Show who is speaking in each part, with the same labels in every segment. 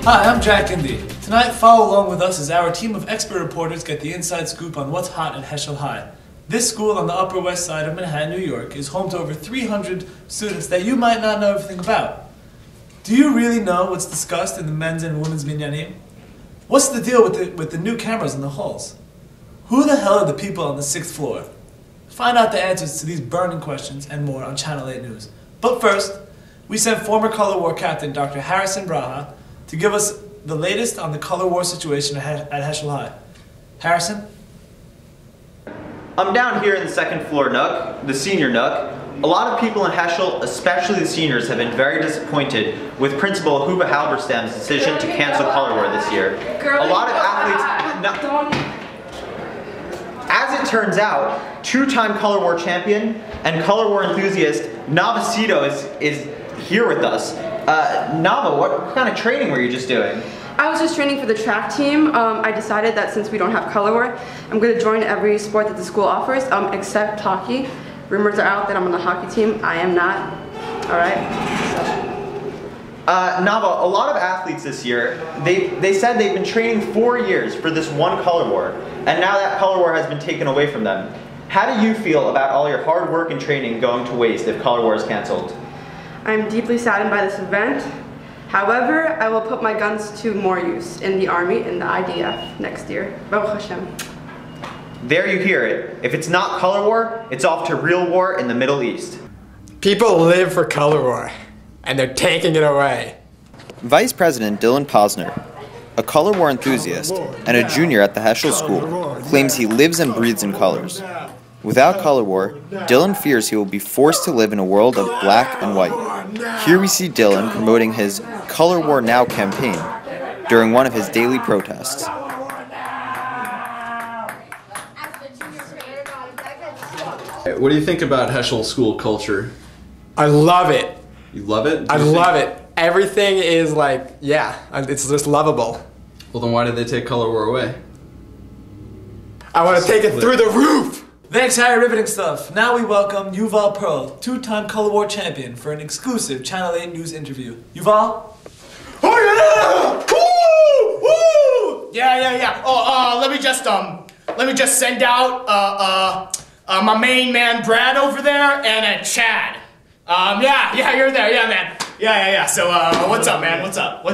Speaker 1: Hi, I'm Jack Indy. Tonight, follow along with us as our team of expert reporters get the inside scoop on what's hot at Heschel High. This school on the Upper West Side of Manhattan, New York, is home to over 300 students that you might not know everything about. Do you really know what's discussed in the men's and women's minyanim? What's the deal with the new cameras in the halls? Who the hell are the people on the 6th floor? Find out the answers to these burning questions and more on Channel 8 News. But first, we sent former Color War captain Dr. Harrison Braha to give us the latest on the Color War situation at Heschel High. Harrison?
Speaker 2: I'm down here in the 2nd floor nook, the senior nook. A lot of people in Heschel, especially the seniors, have been very disappointed with Principal Yuval Halberstam's decision to cancel Color War this year. A lot of athletes... As it turns out, two-time Color War champion and Color War enthusiast Sido is here with us. Nava, what kind of training were you just doing?
Speaker 3: I was just training for the track team. I decided that since we don't have Color War, I'm going to join every sport that the school offers, except hockey. Rumors are out that I'm on the hockey team. I am not. Alright?
Speaker 2: Nava, a lot of athletes this year, they said they've been training 4 years for this one Color War, and now that Color War has been taken away from them. How do you feel about all your hard work and training going to waste if Color War is canceled?
Speaker 3: I'm deeply saddened by this event. However, I will put my guns to more use in the Army, in the IDF next year. Baruch Hashem.
Speaker 2: There you hear it. If it's not Color War, it's off to real war in the Middle East.
Speaker 4: People live for Color War, and they're taking it away.
Speaker 5: Vice President Dylan Posner, a Color War enthusiast and a junior at the Heschel School, claims he lives and breathes in colors. Without Color War, Dylan fears he will be forced to live in a world of black and white. Here we see Dylan promoting his Color War Now campaign during one of his daily protests.
Speaker 6: What do you think about Heschel school culture?
Speaker 4: I love it.
Speaker 6: You love it?
Speaker 4: I love it. Everything is like, yeah, it's just lovable.
Speaker 6: Well, then why did they take Color War away?
Speaker 4: I want to take it through the roof!
Speaker 1: Thanks, Harry. Riveting stuff. Now we welcome Yuval Pearl, two-time Color War champion, for an exclusive Channel 8 News interview. Yuval?
Speaker 7: Oh yeah! Woo! Woo! Yeah. Oh, let me just send out my main man Brad over there and Chad. Yeah, you're there. Yeah, man. Yeah. So, what's up, man? What's up?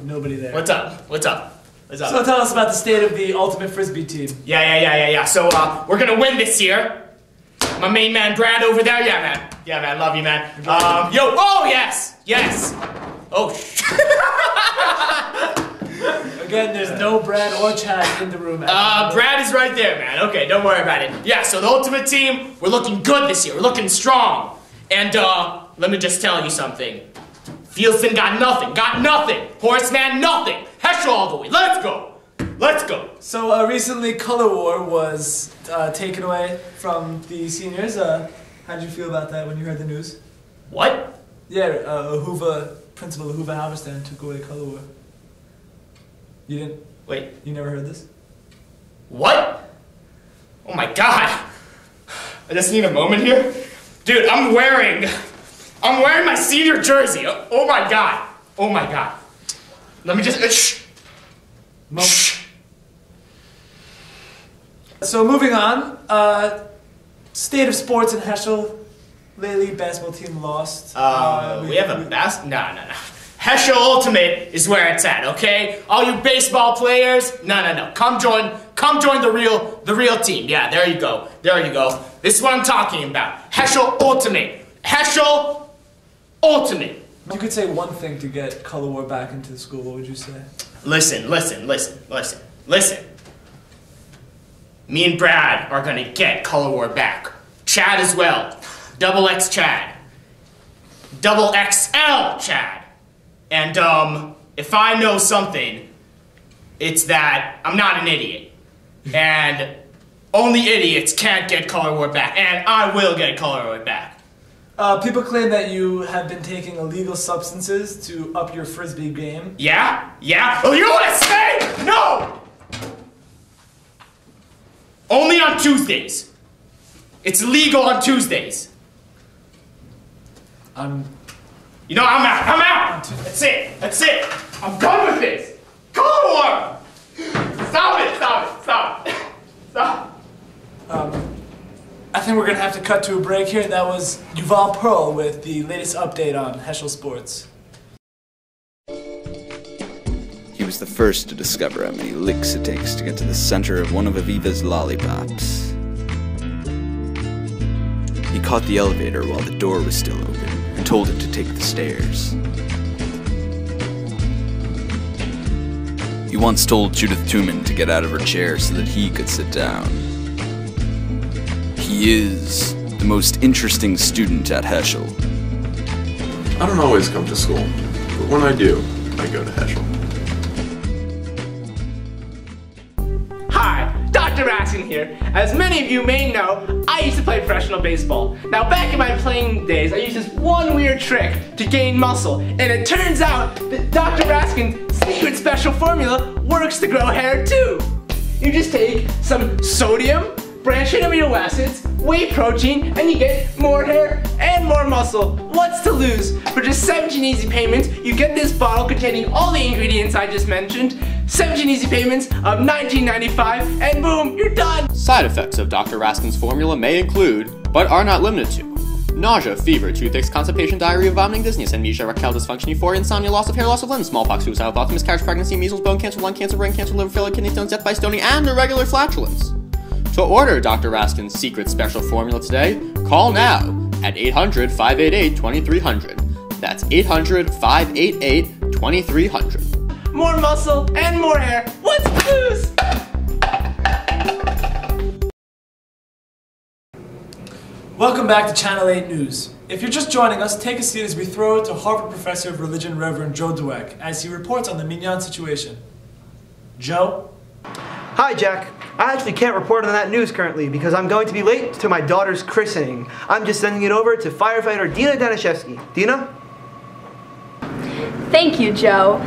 Speaker 1: Nobody there.
Speaker 7: What's up?
Speaker 1: So tell us about the state of the ultimate frisbee team.
Speaker 7: Yeah. So, we're gonna win this year. My main man Brad over there. Yeah, man. Love you, man. Oh, yes. Oh,
Speaker 1: Again, there's no Brad or Chad in the room.
Speaker 7: Brad is right there, man. Okay, don't worry about it. Yeah, so the ultimate team, we're looking good this year. We're looking strong. And, let me just tell you something. Fieldston got nothing. Horseman, nothing. Heschel all the way. Let's go.
Speaker 1: So, recently Color War was taken away from the seniors. How'd you feel about that when you heard the news?
Speaker 7: What?
Speaker 1: Yeah, Principal Yuval Halberstam took away Color War. You didn't?
Speaker 7: Wait.
Speaker 1: You never heard this?
Speaker 7: What? Oh my god. I just need a moment here. Dude, I'm wearing my senior jersey. Oh my god. Let me just, shh.
Speaker 1: So moving on, state of sports in Heschel. Lately, basketball team lost.
Speaker 7: We have a No. Heschel Ultimate is where it's at, okay? All you baseball players, no. Come join the real team. Yeah, there you go. This is what I'm talking about. Heschel Ultimate.
Speaker 1: If you could say one thing to get Color War back into the school, what would you say?
Speaker 7: Listen. Me and Brad are gonna get Color War back. Chad as well. Double X Chad. Double XL Chad. And, if I know something, it's that I'm not an idiot. And only idiots can't get Color War back. And I will get Color War back.
Speaker 1: People claim that you have been taking illegal substances to up your frisbee game.
Speaker 7: Yeah? Oh, you know what I say? No! Only on Tuesdays. It's illegal on Tuesdays.
Speaker 1: I'm
Speaker 7: You know, I'm out. That's it. I'm done with this! Color war! Stop it! Stop it! Stop it! Stop!
Speaker 1: I think we're gonna have to cut to a break here. That was Yuval Pearl with the latest update on Heschel Sports.
Speaker 8: He was the first to discover how many licks it takes to get to the center of one of Aviva's lollipops. He caught the elevator while the door was still open and told it to take the stairs. He once told Judith Tuman to get out of her chair so that he could sit down. He is the most interesting student at Heschel.
Speaker 6: I don't always come to school, but when I do, I go to Heschel.
Speaker 7: Hi, Dr. Raskin here. As many of you may know, I used to play professional baseball. Now back in my playing days, I used this one weird trick to gain muscle, and it turns out that Dr. Raskin's secret special formula works to grow hair too. You just take some sodium, branched-chain amino acids, whey protein, and you get more hair and more muscle. What's to lose? For just 17 easy payments, you get this bottle containing all the ingredients I just mentioned, 17 easy payments of $19.95, and boom, you're done!
Speaker 9: Side effects of Dr. Raskin's formula may include, but are not limited to, nausea, fever, toothaches, constipation, diarrhea, vomiting, dizziness, amnesia, erectile dysfunction, euphoria, insomnia, loss of hair, loss of limbs, smallpox, suicidal thoughts, miscarriage, pregnancy, measles, bone cancer, lung cancer, brain cancer, liver failure, kidney stones, death by stoning, and irregular flatulence. To order Dr. Raskin's secret special formula today, call now at 800-588-2300. That's 800-588-2300.
Speaker 7: More muscle and more hair. What's to lose?
Speaker 1: Welcome back to Channel 8 News. If you're just joining us, take a seat as we throw it to Harvard Professor of Religion Reverend Joe Dweck as he reports on the Minyan situation. Joe?
Speaker 10: Hi, Jack. I actually can't report on that news currently because I'm going to be late to my daughter's christening. I'm just sending it over to firefighter Dina Danishevsky. Dina?
Speaker 11: Thank you, Joe.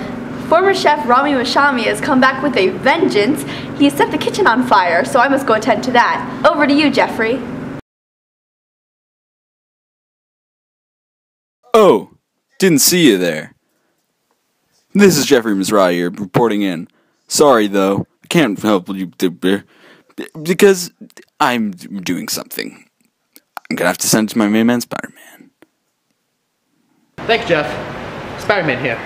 Speaker 11: Former chef Rami Mashami has come back with a vengeance. He has set the kitchen on fire, so I must go attend to that. Over to you, Jeffrey.
Speaker 8: Oh, didn't see you there. This is Jeffrey Mizrahi here, reporting in. Sorry, though. I can't help you because I'm doing something. I'm gonna have to send it to my main man, Spider-Man.
Speaker 12: Thanks, Jeff. Spider-Man here.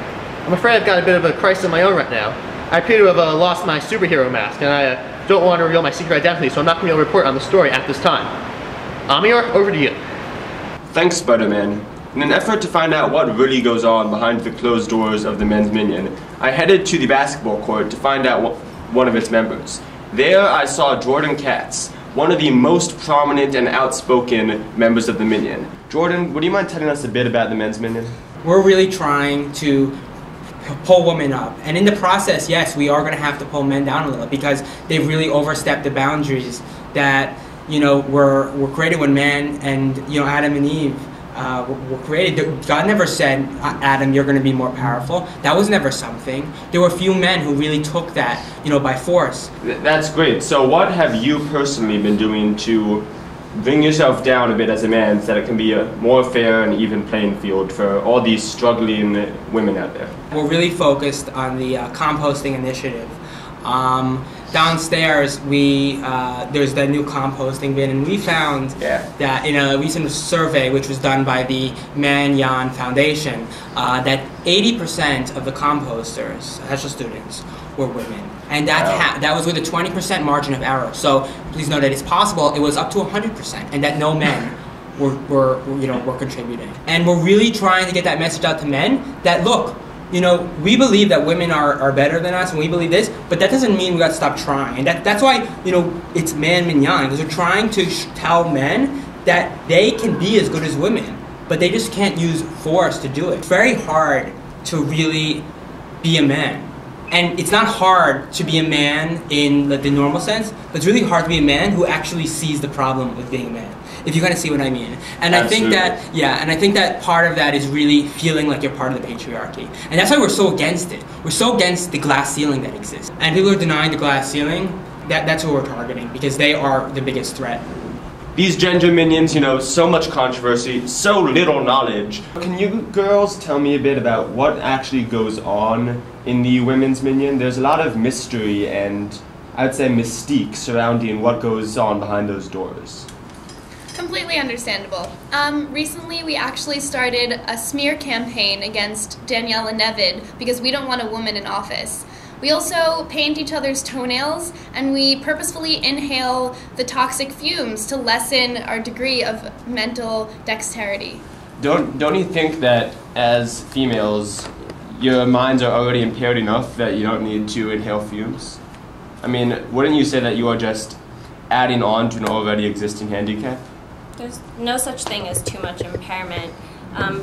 Speaker 12: I'm afraid I've got a bit of a crisis of my own right now. I appear to have lost my superhero mask, and I don't want to reveal my secret identity, so I'm not going to be able to report on the story at this time. Amir, over to you.
Speaker 13: Thanks, Spider-Man. In an effort to find out what really goes on behind the closed doors of the men's Minyan, I headed to the basketball court to find out one of its members. There I saw Jordan Katz, one of the most prominent and outspoken members of the Minyan. Jordan, would you mind telling us a bit about the men's Minyan?
Speaker 14: We're really trying to pull women up, and in the process, yes, we are going to have to pull men down a little because they've really overstepped the boundaries that, you know, were created when man and, you know, Adam and Eve were created. God never said, Adam, you're going to be more powerful. That was never something. There were a few men who really took that, you know, by force.
Speaker 13: That's great. So what have you personally been doing to bring yourself down a bit as a man so that it can be a more fair and even playing field for all these struggling women out there?
Speaker 14: We're really focused on the composting initiative. Downstairs, there's the new composting bin, and we found that in a recent survey, which was done by the Man-Yan Foundation, that 80% of the composters, Heschel students, were women. And that was with a 20% margin of error. So please know that it's possible it was up to 100%, and that no men were contributing. And we're really trying to get that message out to men that, look, you know, we believe that women are better than us, and we believe this, but that doesn't mean we got to stop trying. And that's why, you know, it's man minyan, because we're trying to tell men that they can be as good as women, but they just can't use force to do it. It's very hard to really be a man. And it's not hard to be a man in the normal sense, but it's really hard to be a man who actually sees the problem with being a man, if you kind of see what I mean. And
Speaker 13: Absolutely.
Speaker 14: I think that part of that is really feeling like you're part of the patriarchy. And that's why we're so against it. We're so against the glass ceiling that exists. And people are denying the glass ceiling, that's who we're targeting, because they are the biggest threat.
Speaker 13: These gender minions, you know, so much controversy, so little knowledge. Can you girls tell me a bit about what actually goes on in the women's minion? There's a lot of mystery and, I'd say, mystique surrounding what goes on behind those doors.
Speaker 15: Completely understandable. Recently we actually started a smear campaign against Daniela Nevid because we don't want a woman in office. We also paint each other's toenails, and we purposefully inhale the toxic fumes to lessen our degree of mental dexterity.
Speaker 13: Don't you think that as females, your minds are already impaired enough that you don't need to inhale fumes? I mean, wouldn't you say that you are just adding on to an already existing handicap?
Speaker 16: There's no such thing as too much impairment,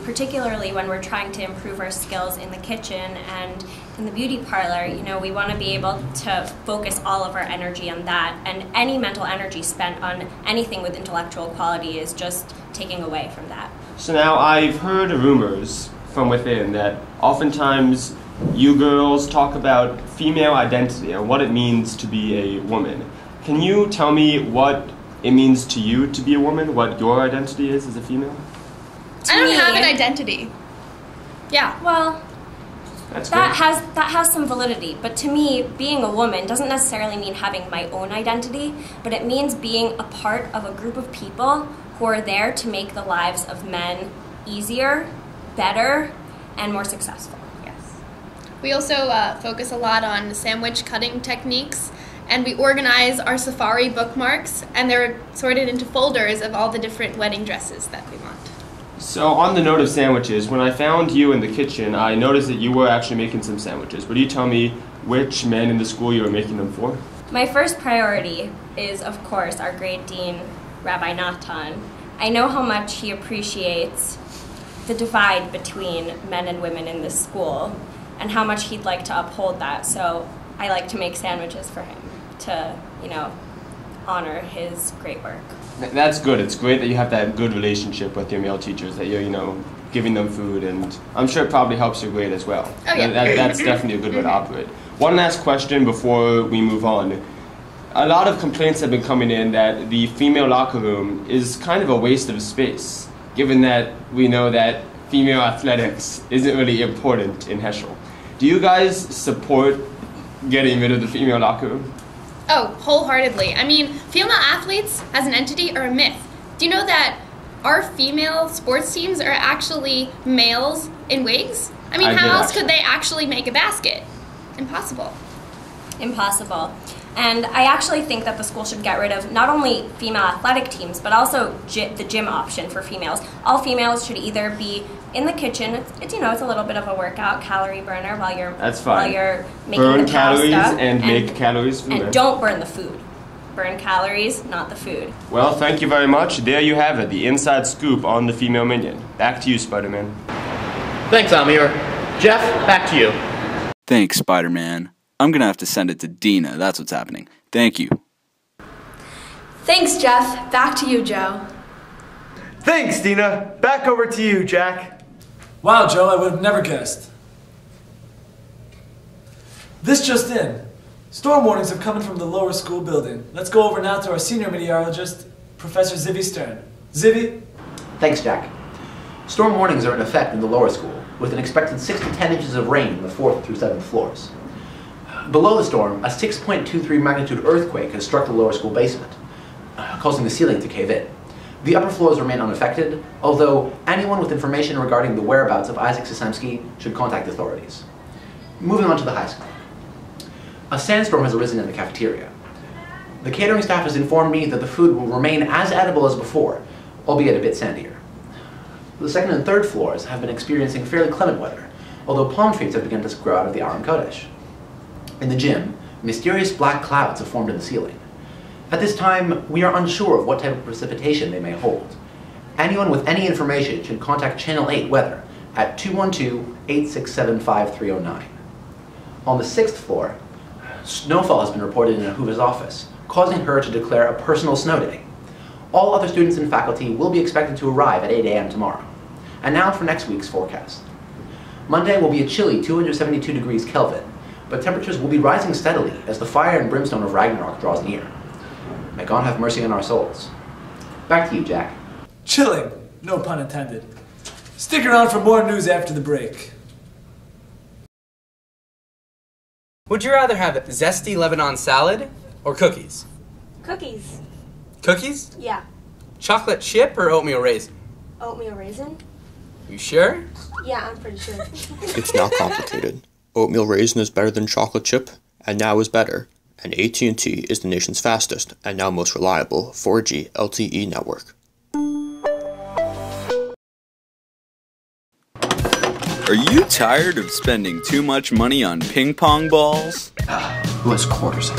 Speaker 16: particularly when we're trying to improve our skills in the kitchen and in the beauty parlor. You know, we want to be able to focus all of our energy on that, and any mental energy spent on anything with intellectual quality is just taking away from that.
Speaker 13: So now I've heard rumors from within that oftentimes you girls talk about female identity and what it means to be a woman. Can you tell me what it means to you to be a woman, what your identity is as a female?
Speaker 15: I don't have an identity.
Speaker 16: Yeah, well, that has some validity, but to me, being a woman doesn't necessarily mean having my own identity, but it means being a part of a group of people who are there to make the lives of men easier, better, and more successful.
Speaker 15: Yes. We also focus a lot on sandwich cutting techniques, and we organize our safari bookmarks, and they're sorted into folders of all the different wedding dresses that we want.
Speaker 13: So on the note of sandwiches, when I found you in the kitchen, I noticed that you were actually making some sandwiches. Would you tell me which men in the school you were making them for?
Speaker 16: My first priority is, of course, our great dean, Rabbi Natan. I know how much he appreciates the divide between men and women in this school, and how much he'd like to uphold that, so I like to make sandwiches for him to, you know, honor his great work.
Speaker 13: That's good. It's great that you have that good relationship with your male teachers, that you're, you know, giving them food, and I'm sure it probably helps your grade as well.
Speaker 15: Oh, yeah.
Speaker 13: That's definitely a good way to operate. One last question before we move on. A lot of complaints have been coming in that the female locker room is kind of a waste of space, given that we know that female athletics isn't really important in Heschel. Do you guys support getting rid of the female locker room?
Speaker 15: Oh, wholeheartedly. I mean, female athletes as an entity are a myth. Do you know that our female sports teams are actually males in wigs? I mean, how else could they actually make a basket? Impossible.
Speaker 16: Impossible. And I actually think that the school should get rid of not only female athletic teams, but also the gym option for females. All females should either be in the kitchen. It's you know, it's a little bit of a workout, calorie burner while you're making
Speaker 13: burn
Speaker 16: the
Speaker 13: calories
Speaker 16: pasta
Speaker 13: and make calories from
Speaker 16: and
Speaker 13: there.
Speaker 16: don't burn the food. Burn calories, not the food.
Speaker 13: Well, thank you very much. There you have it, the inside scoop on the female minion. Back to you, Spider-Man.
Speaker 12: Thanks, Amir. Jeff, back to you.
Speaker 8: Thanks, Spider-Man. I'm gonna have to send it to Dina. That's what's happening. Thank you.
Speaker 11: Thanks, Jeff. Back to you, Joe.
Speaker 10: Thanks, Dina. Back over to you, Jack.
Speaker 1: Wow, Joe, I would have never guessed. This just in. Storm warnings are coming from the lower school building. Let's go over now to our senior meteorologist, Professor ZIVI Stern. ZIVI?
Speaker 17: Thanks, Jack. Storm warnings are in effect in the lower school, with an expected 6 to 10 inches of rain in the 4th through 7th floors. Below the storm, a 6.23 magnitude earthquake has struck the lower school basement, causing the ceiling to cave in. The upper floors remain unaffected, although anyone with information regarding the whereabouts of Isaac Sisemski should contact authorities. Moving on to the high school. A sandstorm has arisen in the cafeteria. The catering staff has informed me that the food will remain as edible as before, albeit a bit sandier. The 2nd and 3rd floors have been experiencing fairly clement weather, although palm trees have begun to grow out of the Aron Kodesh. In the gym, mysterious black clouds have formed in the ceiling. At this time, we are unsure of what type of precipitation they may hold. Anyone with any information should contact Channel 8 Weather at 212-867-5309. On the 6th floor, snowfall has been reported in Aviva's office, causing her to declare a personal snow day. All other students and faculty will be expected to arrive at 8 a.m. tomorrow. And now for next week's forecast. Monday will be a chilly 272 degrees Kelvin, but temperatures will be rising steadily as the fire and brimstone of Ragnarok draws near. May God have mercy on our souls. Back to you, Jack.
Speaker 1: Chilling, no pun intended. Stick around for more news after the break.
Speaker 18: Would you rather have zesty Lebanon salad or cookies?
Speaker 19: Cookies.
Speaker 18: Cookies?
Speaker 19: Yeah.
Speaker 18: Chocolate chip or oatmeal raisin?
Speaker 19: Oatmeal raisin?
Speaker 18: You sure?
Speaker 19: Yeah, I'm pretty sure.
Speaker 9: It's not complicated. Oatmeal raisin is better than chocolate chip, and now is better. And AT&T is the nation's fastest and now most reliable 4G LTE network.
Speaker 8: Are you tired of spending too much money on ping pong balls?
Speaker 17: Who has quarters?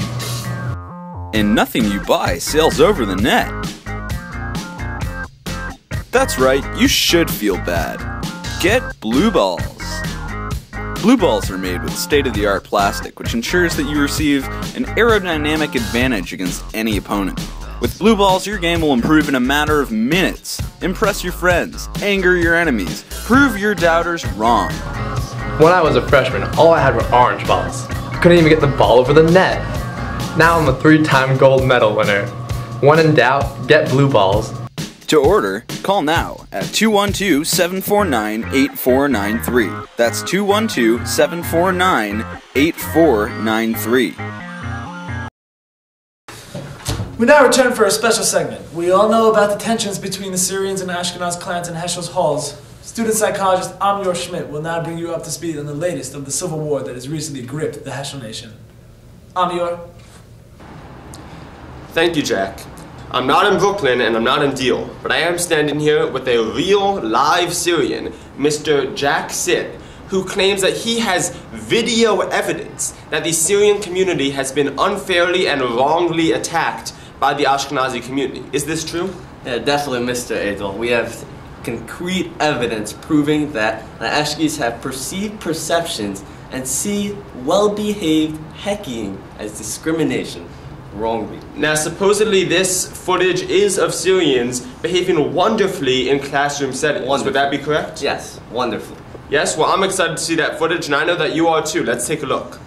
Speaker 8: And nothing you buy sails over the net. That's right, you should feel bad. Get blue balls. Blue balls are made with state-of-the-art plastic, which ensures that you receive an aerodynamic advantage against any opponent. With blue balls, your game will improve in a matter of minutes. Impress your friends, anger your enemies, prove your doubters wrong.
Speaker 20: When I was a freshman, all I had were orange balls. I couldn't even get the ball over the net. Now I'm a 3-time gold medal winner. When in doubt, get blue balls.
Speaker 8: To order, call now at 212-749-8493. That's 212-749-8493.
Speaker 1: We now return for a special segment. We all know about the tensions between the Syrians and Ashkenaz clans in Heschel's halls. Student psychologist Amyor Schmidt will now bring you up to speed on the latest of the civil war that has recently gripped the Heschel nation. Amyor?
Speaker 13: Thank you, Jack. I'm not in Brooklyn and I'm not in Deal, but I am standing here with a real, live Syrian, Mr. Jack Sid, who claims that he has video evidence that the Syrian community has been unfairly and wrongly attacked by the Ashkenazi community. Is this true?
Speaker 21: Yeah, definitely, Mr. Adel. We have concrete evidence proving that the Ashkis have perceived perceptions and see well-behaved hacking as discrimination. Wrongly.
Speaker 13: Now, supposedly this footage is of Syrians behaving wonderfully in classroom settings. Wonderful. Would that be correct?
Speaker 21: Yes, wonderful.
Speaker 13: Yes, well, I'm excited to see that footage, and I know that you are too. Let's take a look.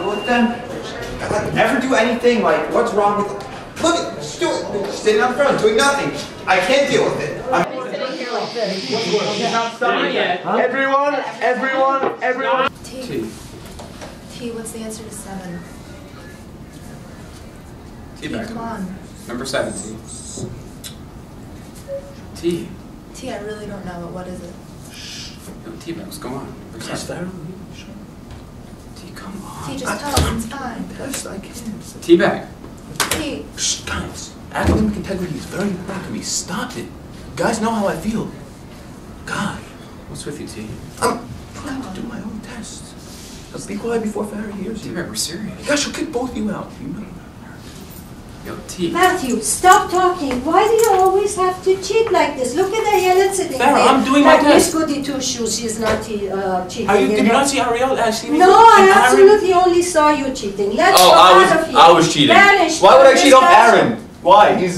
Speaker 22: With them, never do anything. Like, what's wrong with? Look at, just do it. Sitting on the front, doing nothing. I can't deal with it. Everyone.
Speaker 23: T. T, what's the answer to 7?
Speaker 24: T
Speaker 23: T,
Speaker 24: back.
Speaker 23: come on.
Speaker 24: Number 7, T.
Speaker 23: T, I really don't know it. What is it?
Speaker 24: No, T back. What's going on? Number 7. T, come on.
Speaker 23: T, just tell us. It's fine.
Speaker 22: Best I can.
Speaker 24: T back.
Speaker 23: T.
Speaker 22: Shh, guys. Academic integrity is very important to me. Stop it. You guys know how I feel. God.
Speaker 24: What's with you, T?
Speaker 22: I'm trying to do my own tests. Let's be quiet before Farrah hears you.
Speaker 24: T back, we're serious.
Speaker 22: You guys should kick both of you out. You know.
Speaker 24: Yo, T.
Speaker 25: Matthew, stop talking. Why do you always have to cheat like this? Look at Ariel sitting there.
Speaker 22: Farrah, I'm doing my
Speaker 25: like
Speaker 22: test.
Speaker 25: Miss Goody Two Shoes, she's not cheating.
Speaker 22: Did you not see Ariel actually?
Speaker 25: No, I absolutely only saw you cheating. Let's go out of here.
Speaker 22: I was cheating.
Speaker 25: Vanish.
Speaker 22: Why would I cheat on Aaron? Why? He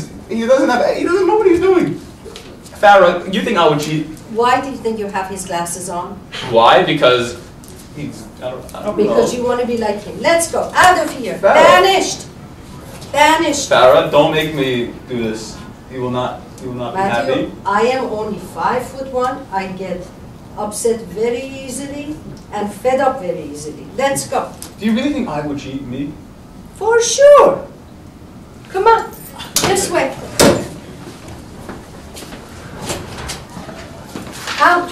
Speaker 22: doesn't know what he's doing. Farrah, you think I would cheat?
Speaker 25: Why do you think you have his glasses on?
Speaker 22: Why? Because he's I don't
Speaker 25: Because
Speaker 22: know.
Speaker 25: you want to be like him. Let's go out of here.
Speaker 22: Farrah.
Speaker 25: Vanished. Vanished.
Speaker 22: Farrah, don't make me do this. He will not be
Speaker 25: Matthew,
Speaker 22: happy.
Speaker 25: I am only 5'1". I get upset very easily and fed up very easily. Let's go.
Speaker 22: Do you really think I would cheat me?
Speaker 25: For sure. Come on. This way. Out.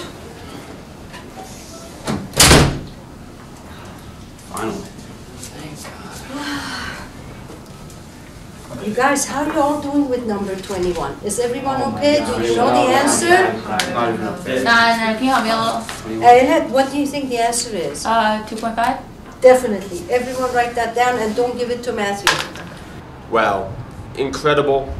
Speaker 24: Finally.
Speaker 25: You guys, how are you all doing with number 21? Is everyone okay? Do you know the answer?
Speaker 26: No, can you help me a little?
Speaker 25: Ayla, what do you think the answer is?
Speaker 26: 2.5?
Speaker 25: Definitely. Everyone write that down and don't give it to Matthew.
Speaker 13: Wow. Incredible.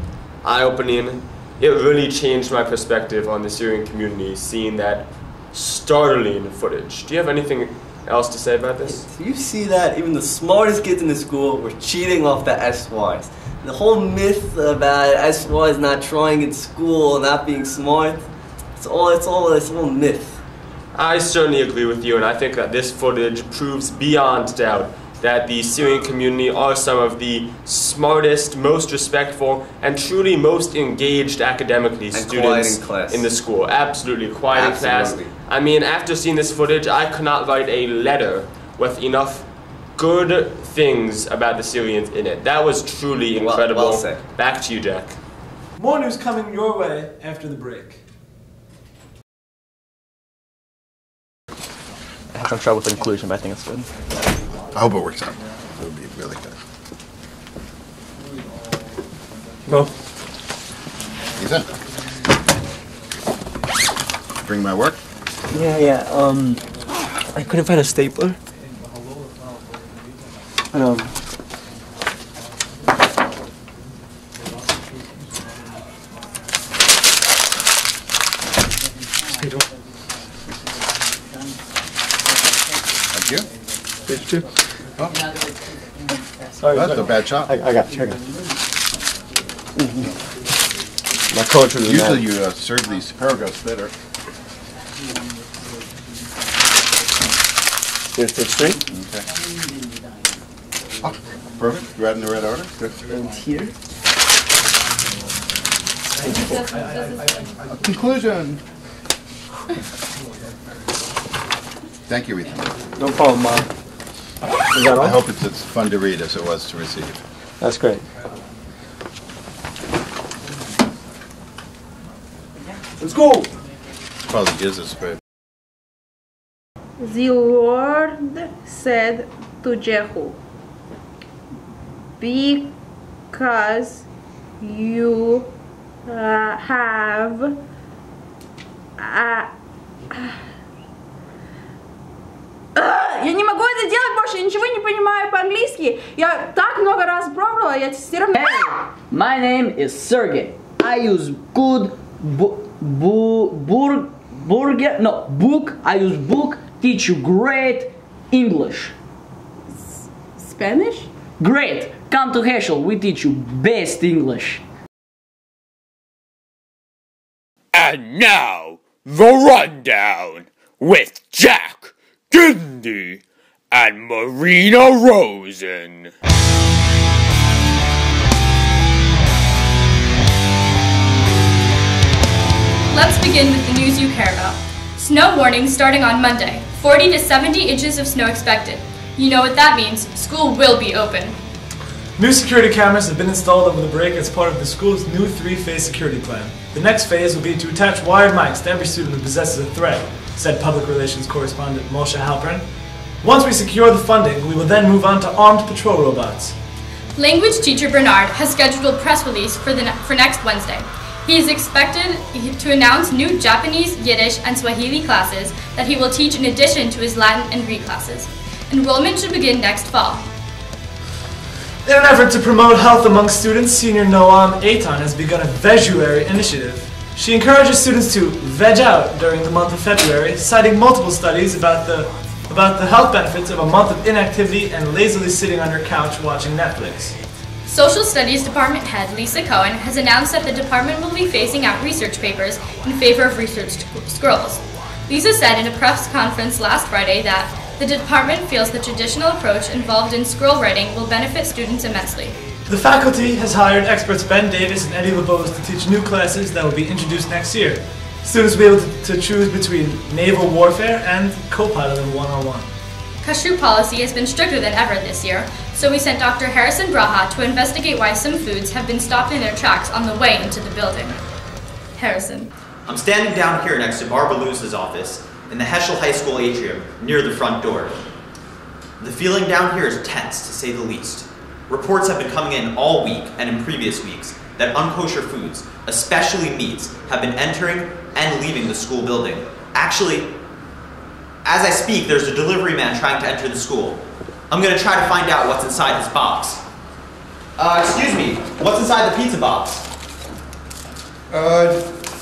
Speaker 13: Eye-opening. It really changed my perspective on the Syrian community, seeing that startling footage. Do you have anything else to say about this?
Speaker 21: Do you see that? Even the smartest kids in the school were cheating off the SYs. The whole myth about SYs not trying in school, not being smart, it's all myth.
Speaker 13: I certainly agree with you, and I think that this footage proves beyond doubt that the Syrian community are some of the smartest, most respectful, and truly most engaged academically
Speaker 21: and
Speaker 13: students
Speaker 21: quiet in class.
Speaker 13: in the school. Absolutely, quiet in class. I mean, after seeing this footage, I could not write a letter with enough good things about the Syrians in it. That was truly incredible.
Speaker 21: Well said.
Speaker 13: Back to you, Jack.
Speaker 1: More news coming your way after the break.
Speaker 12: I have some trouble with the inclusion, but I think it's good.
Speaker 2: I hope it works out. It would be really good.
Speaker 12: Go.
Speaker 2: Ethan. Bring my work?
Speaker 3: Yeah. I couldn't find a stapler. But,
Speaker 2: Thank you.
Speaker 3: Page 2.
Speaker 2: Oh.
Speaker 3: Sorry,
Speaker 2: That's a bad shot.
Speaker 3: I got you. My coach was
Speaker 2: Usually you serve these paragraphs better.
Speaker 3: Here's page 3.
Speaker 2: Okay. Oh, perfect. Right in the right order. Good.
Speaker 3: And here.
Speaker 2: Conclusion. Thank you, Ethan.
Speaker 3: No problem, Mom. Is that all?
Speaker 2: I hope it's as fun to read as it was to receive.
Speaker 3: That's great.
Speaker 2: Let's go! Probably gives us great.
Speaker 4: The Lord said to Jehu, because you have Я не могу это делать больше, я ничего не понимаю по-английски. Я так много раз пробовала, я все равно...
Speaker 5: Hey, my name is Sergey. I use good book. I use book, teach you great English.
Speaker 4: Spanish?
Speaker 5: Great. Come to Heschel, we teach you best English.
Speaker 6: And now, the rundown with Jack, Dani, and Marina Rosen.
Speaker 7: Let's begin with the news you care about. Snow warning starting on Monday. 40 to 70 inches of snow expected. You know what that means. School will be open.
Speaker 1: New security cameras have been installed over the break as part of the school's new 3-phase security plan. The next phase will be to attach wired mics to every student who possesses a threat, said public relations correspondent Moshe Halpern. Once we secure the funding, we will then move on to armed patrol robots.
Speaker 7: Language teacher Bernard has scheduled a press release for next Wednesday. He is expected to announce new Japanese, Yiddish, and Swahili classes that he will teach in addition to his Latin and Greek classes. Enrollment should begin next fall.
Speaker 1: In an effort to promote health among students, senior Noam Eitan has begun a Veguary initiative. She encourages students to veg out during the month of February, citing multiple studies about the health benefits of a month of inactivity and lazily sitting on your couch watching Netflix.
Speaker 7: Social Studies Department head Lisa Cohen has announced that the department will be phasing out research papers in favor of research scrolls. Lisa said in a press conference last Friday that the department feels the traditional approach involved in scroll writing will benefit students immensely.
Speaker 1: The faculty has hired experts Ben Davis and Eddie LeBose to teach new classes that will be introduced next year. Students will be able to choose between naval warfare and co-piloting 101.
Speaker 7: Kashrut policy has been stricter than ever this year, so we sent Dr. Harrison Braha to investigate why some foods have been stopped in their tracks on the way into the building. Harrison.
Speaker 27: I'm standing down here next to Barbara Lewis's office in the Heschel High School atrium near the front door. The feeling down here is tense, to say the least. Reports have been coming in all week and in previous weeks that unkosher foods, especially meats, have been entering and leaving the school building. Actually, as I speak, there's a delivery man trying to enter the school. I'm gonna try to find out what's inside his box. Excuse me, what's inside the pizza box?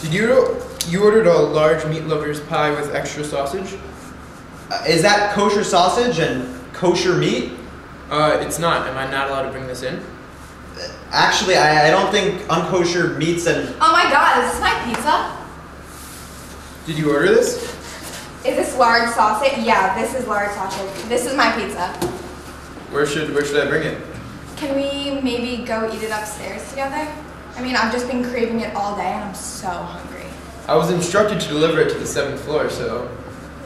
Speaker 28: Did you ordered a large meat lover's pie with extra sausage?
Speaker 27: Is that kosher sausage and kosher meat?
Speaker 28: It's not. Am I not allowed to bring this in?
Speaker 27: Actually, I don't think unkosher meats and...
Speaker 23: Oh my god, is this my pizza?
Speaker 28: Did you order this?
Speaker 23: Is this large sausage? Yeah, this is large sausage. This is my pizza.
Speaker 28: Where should I bring it?
Speaker 23: Can we maybe go eat it upstairs together? I mean, I've just been craving it all day and I'm so hungry.
Speaker 28: I was instructed to deliver it to the 7th floor, so...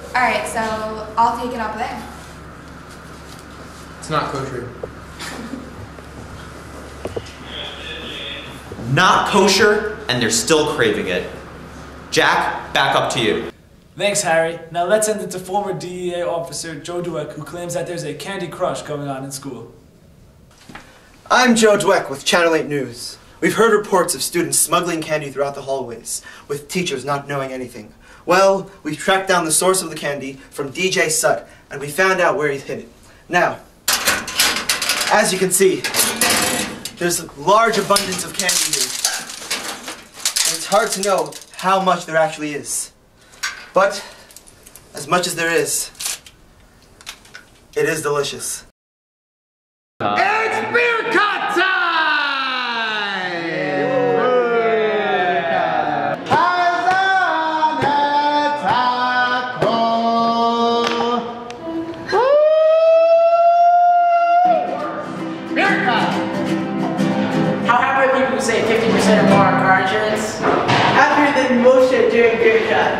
Speaker 23: Alright, so I'll take it up there.
Speaker 28: It's not kosher.
Speaker 27: Not kosher, and they're still craving it. Jack, back up to you.
Speaker 1: Thanks, Harry. Now let's send it to former DEA officer Joe Dweck, who claims that there's a candy crush going on in school.
Speaker 9: I'm Joe Dweck with Channel 8 News. We've heard reports of students smuggling candy throughout the hallways, with teachers not knowing anything. Well, we tracked down the source of the candy from DJ Sut, and we found out where he's hid it. Now, as you can see, there's a large abundance of candy here. And it's hard to know how much there actually is. But, as much as there is, it is delicious.
Speaker 10: It's beer cut time!
Speaker 5: How happy are people who say 50% or more on car insurance? Happier than Moshe doing beer cut.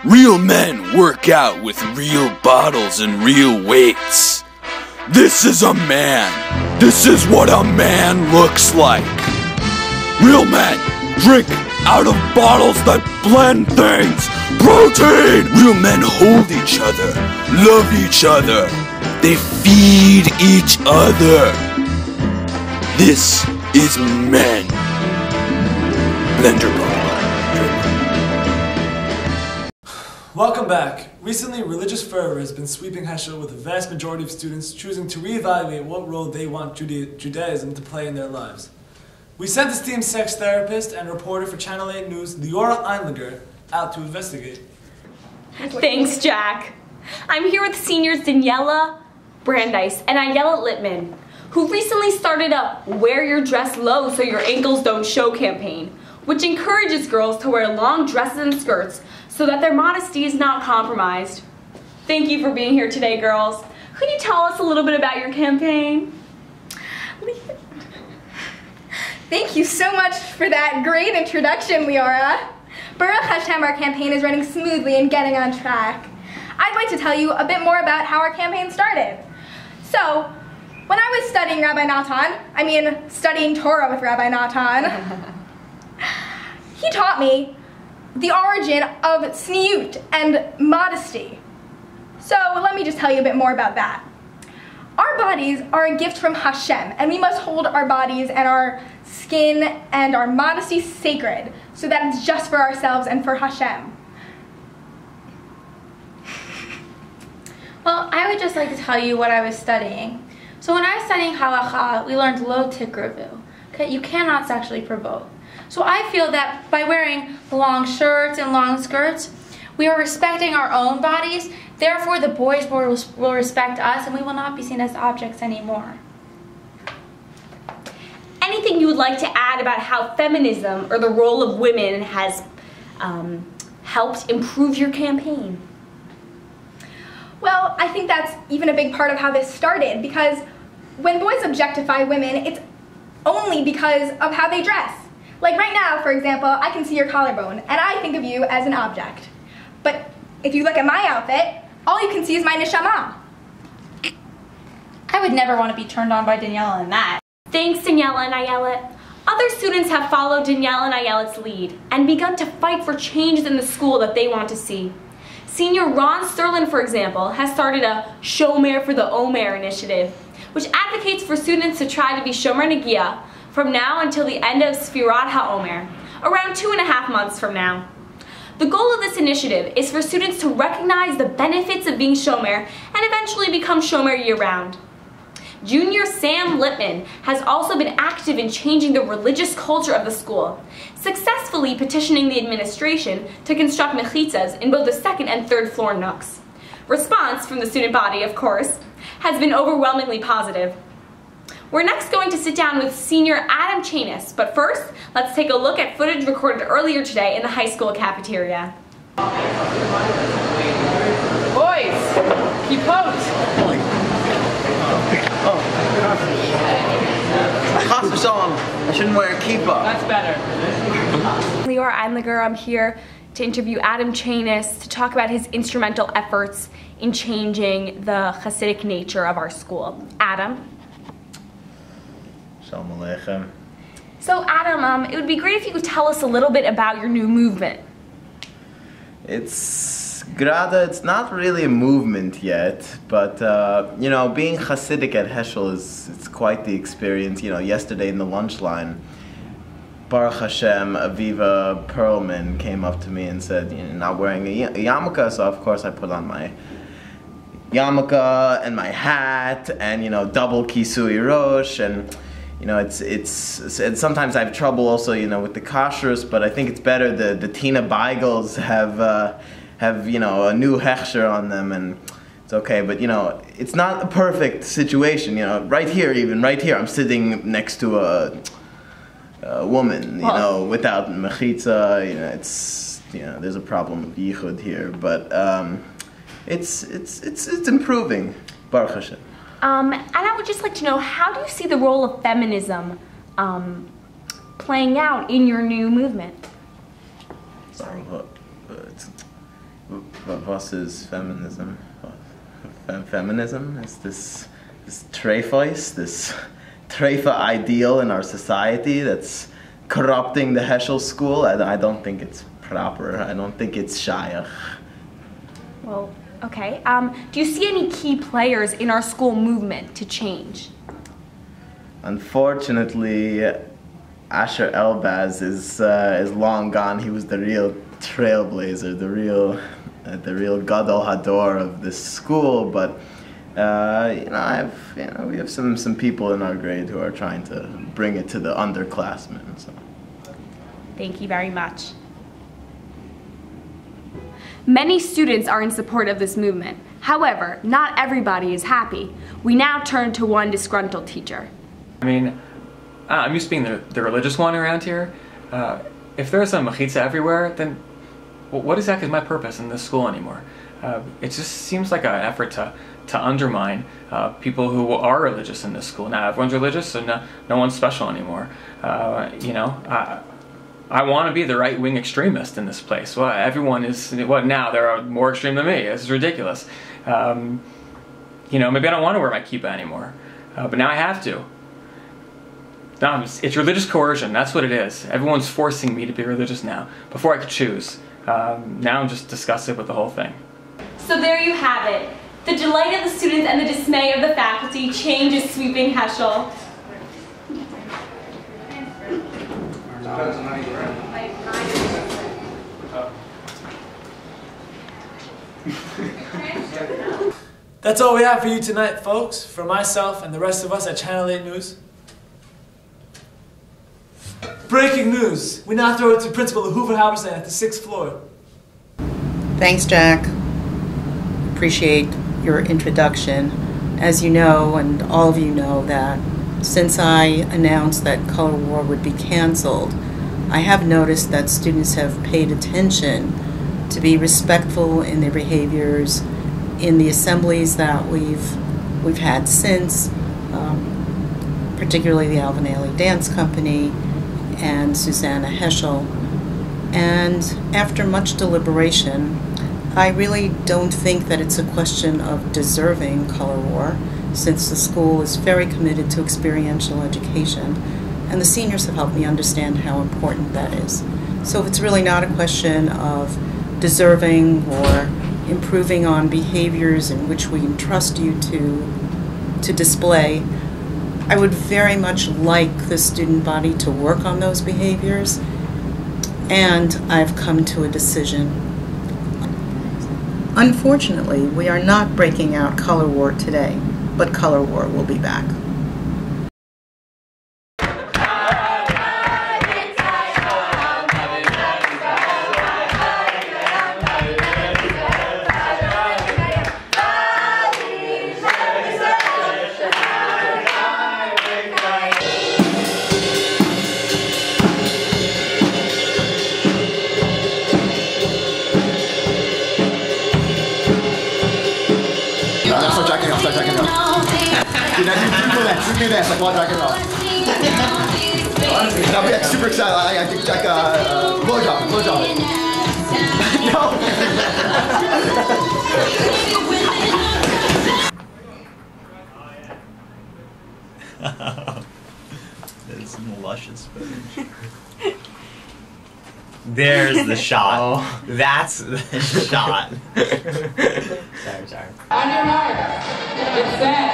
Speaker 8: Real men work out with real bottles and real weights. This is a man. This is what a man looks like. Real men drink out of bottles that blend things. Protein! Real men hold each other, love each other. They feed each other. This is men. Blender Ball.
Speaker 1: Welcome back. Recently, religious fervor has been sweeping Heschel, with a vast majority of students choosing to reevaluate what role they want Judaism to play in their lives. We sent esteemed sex therapist and reporter for Channel 8 News, Leora Einlinger, out to investigate.
Speaker 11: Thanks, Jack. I'm here with seniors Daniela Brandeis and Ayala Littman, who recently started a Wear Your Dress Low So Your Ankles Don't Show campaign, which encourages girls to wear long dresses and skirts so that their modesty is not compromised. Thank you for being here today, girls. Could you tell us a little bit about your campaign?
Speaker 23: Thank you so much for that great introduction, Leora. Baruch Hashem, our campaign is running smoothly and getting on track. I'd like to tell you a bit more about how our campaign started. So, when I was studying studying Torah with Rabbi Natan, he taught me the origin of tzniut and modesty. So let me just tell you a bit more about that. Our bodies are a gift from Hashem, and we must hold our bodies and our skin and our modesty sacred, so that it's just for ourselves and for Hashem.
Speaker 26: Well, I would just like to tell you what I was studying. So when I was studying halacha, we learned lo tikravu. Okay, you cannot sexually provoke. So I feel that by wearing long shirts and long skirts, we are respecting our own bodies. Therefore, the boys will respect us, and we will not be seen as objects anymore.
Speaker 11: Anything you would like to add about how feminism or the role of women has helped improve your campaign?
Speaker 23: Well, I think that's even a big part of how this started, because when boys objectify women, it's only because of how they dress. Like right now, for example, I can see your collarbone, and I think of you as an object. But if you look at my outfit, all you can see is my neshama.
Speaker 26: I would never want to be turned on by Daniela in that.
Speaker 11: Thanks, Daniela and Ayelet. Other students have followed Daniela and Ayelet's lead and begun to fight for changes in the school that they want to see. Senior Ron Sterlin, for example, has started a Shomer for the Omer initiative, which advocates for students to try to be Shomer Nagia from now until the end of Sfirat HaOmer, around 2.5 months from now. The goal of this initiative is for students to recognize the benefits of being Shomer and eventually become Shomer year-round. Junior Sam Lippman has also been active in changing the religious culture of the school, successfully petitioning the administration to construct mechitzas in both the 2nd and 3rd floor nooks. Response from the student body, of course, has been overwhelmingly positive. We're next going to sit down with senior Adam Chanis, but first, let's take a look at footage recorded earlier today in the high school cafeteria.
Speaker 5: Boys, keep pose.
Speaker 14: I shouldn't wear a kippah.
Speaker 5: That's better.
Speaker 11: Lior Einliger, I'm here to interview Adam Chanis to talk about his instrumental efforts in changing the Hasidic nature of our school. Adam?
Speaker 14: Shalom Aleichem.
Speaker 11: So Adam, it would be great if you could tell us a little bit about your new movement.
Speaker 14: It's not really a movement yet, but you know, being Hasidic at Heschel it's quite the experience. You know, yesterday in the lunch line, Baruch Hashem, Aviva, Pearlman came up to me and said, "You're not wearing a yarmulke," so of course I put on my yarmulke and my hat and, you know, double kisui rosh, and you know, it's sometimes I have trouble also, you know, with the kashrus, but I think it's better the Tina Beigels have, you know, a new Heschel on them, and it's okay. But, you know, it's not a perfect situation. You know, right here, I'm sitting next to a woman, you know, without mechitza. You know, it's, you know, there's a problem of yichud here, but it's improving, Baruch Hashem.
Speaker 11: And I would just like to know, how do you see the role of feminism playing out in your new movement? Sorry.
Speaker 14: What is feminism? Feminism is this treifos, this treifa ideal in our society that's corrupting the Heschel school. I don't think it's proper. I don't think it's shayach.
Speaker 11: Well, okay. Do you see any key players in our school movement to change?
Speaker 14: Unfortunately, Asher Elbaz is long gone. He was the real trailblazer, the real gadol hador of this school. But you know, we have some people in our grade who are trying to bring it to the underclassmen. So.
Speaker 11: Thank you very much. Many students are in support of this movement. However, not everybody is happy. We now turn to one disgruntled teacher.
Speaker 15: I mean, I'm used to being the religious one around here. If there's a mechitza everywhere, then what exactly is my purpose in this school anymore? It just seems like an effort to undermine people who are religious in this school. Now everyone's religious, so no one's special anymore. You know, I want to be the right-wing extremist in this place. Well, everyone is, what now? They're more extreme than me. This is ridiculous. You know, maybe I don't want to wear my kippah anymore, but now I have to. No, it's religious coercion. That's what it is. Everyone's forcing me to be religious now. Before I could choose. Now I'm just disgusted with the whole thing.
Speaker 11: So there you have it. The delight of the students and the dismay of the faculty. Change is sweeping Heschel.
Speaker 1: That's all we have for you tonight, folks. For myself and the rest of us at Channel 8 News. Breaking news. We now throw it to Principal Hoover Halverson at the 6th floor.
Speaker 16: Thanks, Jack. Appreciate your introduction. As you know, and all of you know, that since I announced that Color War would be canceled, I have noticed that students have paid attention to be respectful in their behaviors in the assemblies that we've had since, particularly the Alvin Ailey Dance Company and Susanna Heschel. And after much deliberation, I really don't think that it's a question of deserving color war, since the school is very committed to experiential education, and the seniors have helped me understand how important that is. So it's really not a question of deserving or improving on behaviors in which we entrust you to display. I would very much like the student body to work on those behaviors, and I've come to a decision. Unfortunately, we are not breaking out Color War today, but Color War will be back.
Speaker 2: watch rock and roll. Dude, now do me this, like watch rock and roll. And I'll be like super excited, like blowjob. No!
Speaker 17: It's luscious footage. There's the shot. Oh. That's the shot. Sorry.
Speaker 10: On your mark. Get set.